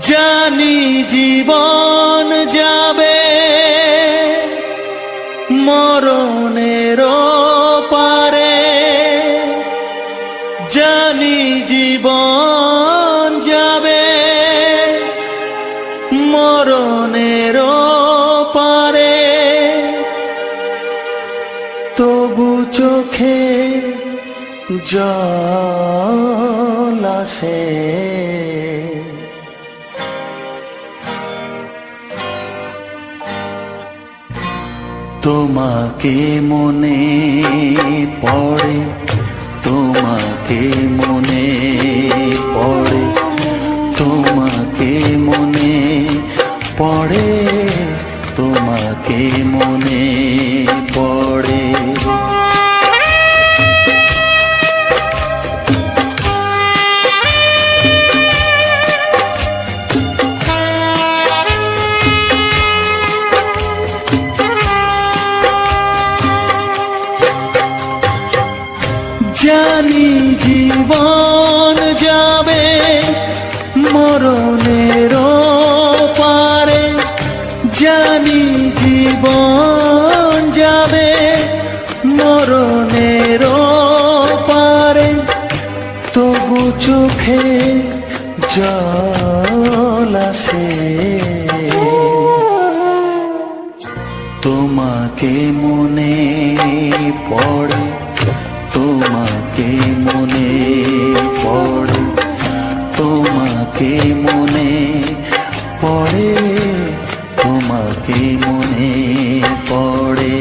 জানি জীবন যাবে মরণের পারে, জানি জীবন যাবে মরণের পারে, তবু চোখে জল আসে, তোমাকে মনে পড়ে, তোমাকে মনে পড়ে, তোমাকে মনে পড়ে, তোমাকে মনে পড়ে। জানি জীবন যাবে মরণের পারে, জানি জীবন যাবে মরণের পারে, তবু চোখে জল আসে, তোমাকে মনে পড়ে, তোমাকে মনে পড়ে, তোমাকে মনে পড়ে, তোমাকে মনে পড়ে।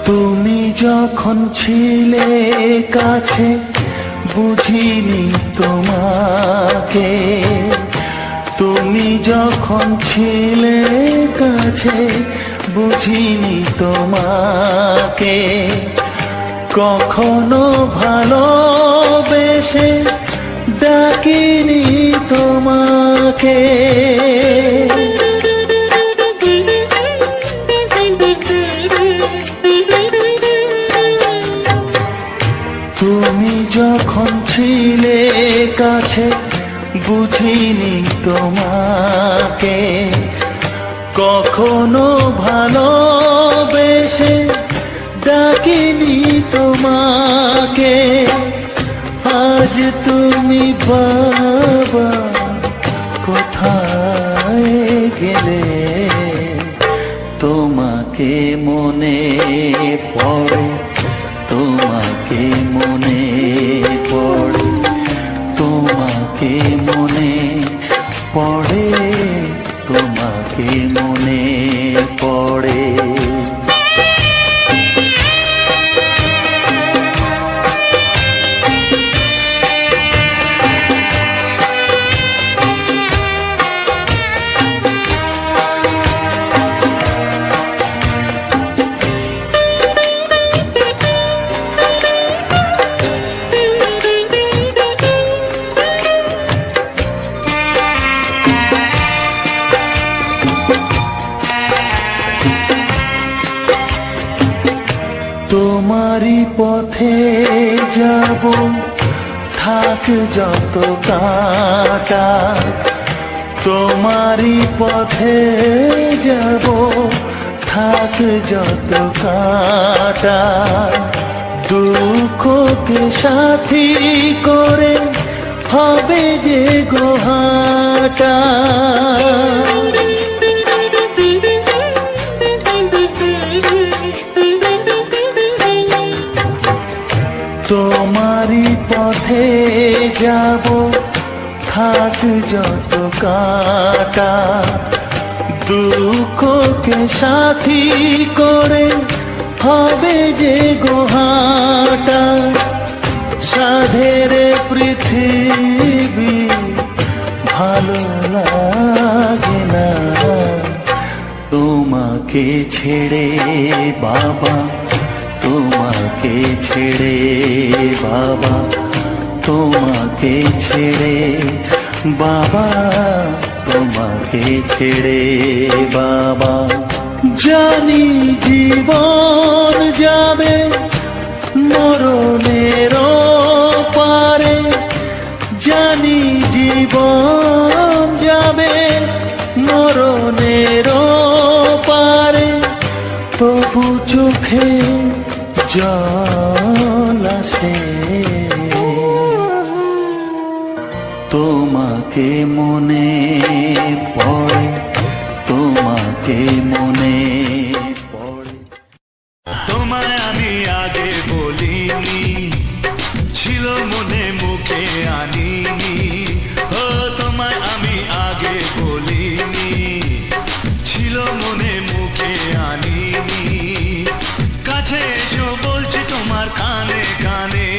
তুমি যখন ছিলে কাছে বুঝিনি তোমাকে, তুমি যখন ছিলে কাছে বুঝিনি তোমাকে, কখনো ভালোবেসে ডাকিনি তোমাকে, তুমি যখন ছিলে কাছে বুঝিনি তোমাকে, কখনো ভালোবেসে ডাকিনি তোমাকে, আজ তুমি বাবা কোথায় গেলে, তোমাকে মনে পড়ে, তোমাকে মনে পড়ে, তোমাকে মনে পড়ে, তোমাকে মনে পড়ে। তোমারই পথে যাব থাক যত কাঁটা, তোমারই পথে যাব থাক যত কাঁটা, দুঃখকে সাথী করে হবে যে গোহাটা, তোমারই পথে যাব থাক যত কাঁটা, দুঃখকে সাথী করে হবে যে গোহাটা, সাধের পৃথিবী ছেড়ে বাবা, তোমাকে ছেড়ে বাবা, তোমাকে ছেড়ে বাবা, তোমাকে ছেড়ে বাবা। জানি জীবন যাবে মরণের পারে, জানি জীবন যাবে মরণের পারে, তবু চোখে জল আসে তোমাকে মনে পড়ে, তোমাকে মনে পড়ে। তোমায় আমি আগে বলিনি, ছিল মনে মুখে আনিনি। ও তোমায় আমি আগে বলিনি, ছিল মনে মুখে আনিনি। কাছে এসো বলছি তোমার কানে কানে,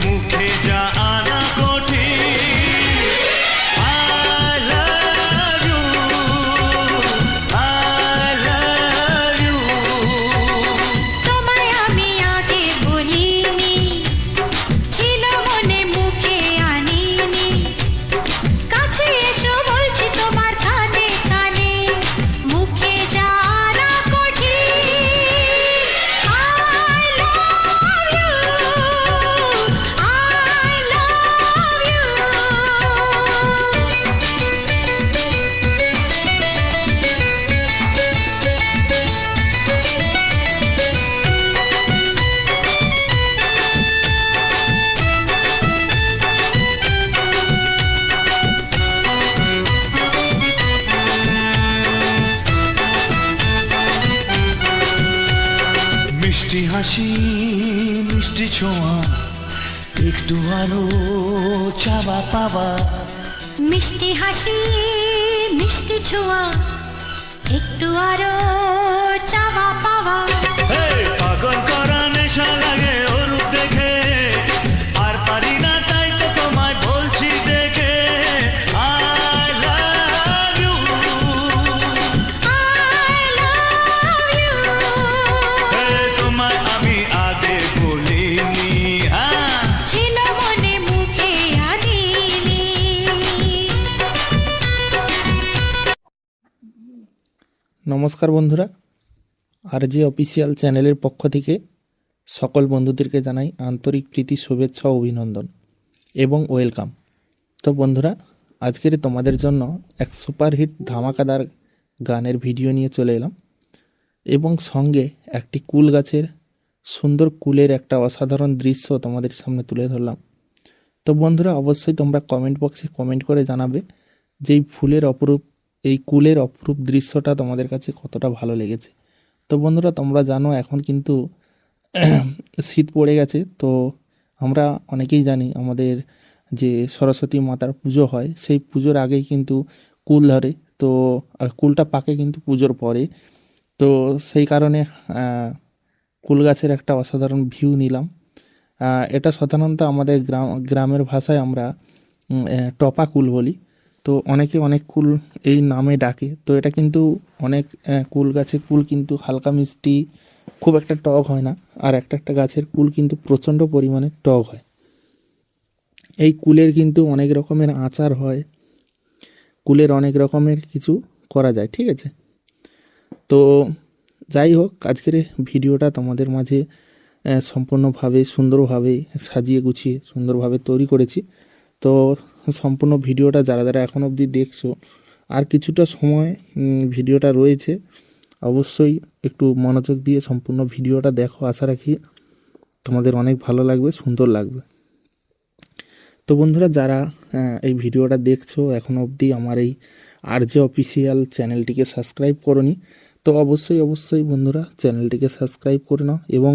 মুখে যা আনা কঠিন। I love you, I love you। তোমায় আমি আগে বলিনি, ছিল মনে মুখে আনিনি। কাছে এসো বলছি তোমার কানে কানে, মুখে জানা কঠিন। I love you, I love you। মিষ্টি হাসি মিষ্টি ছোঁয়া, একটু আরো চাওয়া পাওয়া। মিষ্টি হাসি মিষ্টি ছোঁয়া, একটু আরো চাওয়া পাওয়া। এই পাগল করা নেশা লাগে ওর রূপ দেখে, আর পারি না তাই তো তোমায় বলছি দেখে। I love you, I love you। এই তোমায় আমি আগে বলিনি। ছিল মনে মুখে আনিনি। নমস্কার বন্ধুরা, আরজে অফিসিয়াল চ্যানেলের পক্ষ থেকে সকল বন্ধুদেরকে জানাই আন্তরিক প্রীতি, শুভেচ্ছা ও অভিনন্দন এবং ওয়েলকাম। তো বন্ধুরা, আজকের তোমাদের জন্য এক সুপারহিট ধামাকাদার গানের ভিডিও নিয়ে চলে এলাম এবং সঙ্গে একটি কুল গাছের সুন্দর কুলের একটা অসাধারণ দৃশ্য তোমাদের সামনে তুলে ধরলাম। তো বন্ধুরা, অবশ্যই তোমরা কমেন্ট বক্সে কমেন্ট করে জানাবে যে এই কুলের অপরূপ দৃশ্যটা তোমাদের কাছে কতটা ভালো লেগেছে। তো বন্ধুরা, তোমরা জানো এখন কিন্তু শীত পড়ে গেছে। তো আমরা অনেকেই জানি আমাদের যে সরস্বতী মাতার পুজো হয়, সেই পুজোর আগেই কিন্তু কুল ধরে। তো কুলটা পাকে কিন্তু পুজোর পরে। তো সেই কারণে কুল গাছের একটা অসাধারণ ভিউ নিলাম। এটা সাধারণত আমাদের গ্রামের ভাষায় আমরা টপা কুল বলি। তো অনেকে অনেক কুল এই নামে ডাকে। তো এটা কিন্তু অনেক কুল গাছের কুল কিন্তু হালকা মিষ্টি, খুব একটা টক হয় না। আর একটা একটা গাছের কুল কিন্তু প্রচণ্ড পরিমাণে টক হয়। এই কুলের কিন্তু অনেক রকমের আচার হয়, কুলের অনেক রকমের কিছু করা যায়, ঠিক আছে। তো যাই হোক, আজকের ভিডিওটা তোমাদের মাঝে সম্পূর্ণভাবে সুন্দরভাবে সাজিয়ে গুছিয়ে সুন্দরভাবে তৈরি করেছি। তো সম্পূর্ণ ভিডিওটা যারা যারা এখন অবধি দেখছো, আর কিছুটা সময় ভিডিওটা রয়েছে, অবশ্যই একটু মনোযোগ দিয়ে সম্পূর্ণ ভিডিওটা দেখো। আশা রাখি তোমাদের অনেক ভালো লাগবে, সুন্দর লাগবে। তো বন্ধুরা, যারা এই ভিডিওটা দেখছো এখন অবধি আমার এই আরজে অফিসিয়াল চ্যানেলটিকে সাবস্ক্রাইব করোনি, তো অবশ্যই বন্ধুরা চ্যানেলটিকে সাবস্ক্রাইব করে নাও এবং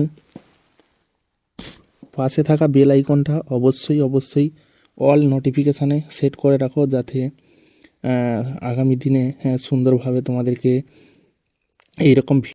পাশে থাকা বেল আইকনটা অবশ্যই অল নোটিফিকেশানে সেট করে রাখো, যাতে আগামী দিনে সুন্দরভাবে তোমাদেরকে এইরকম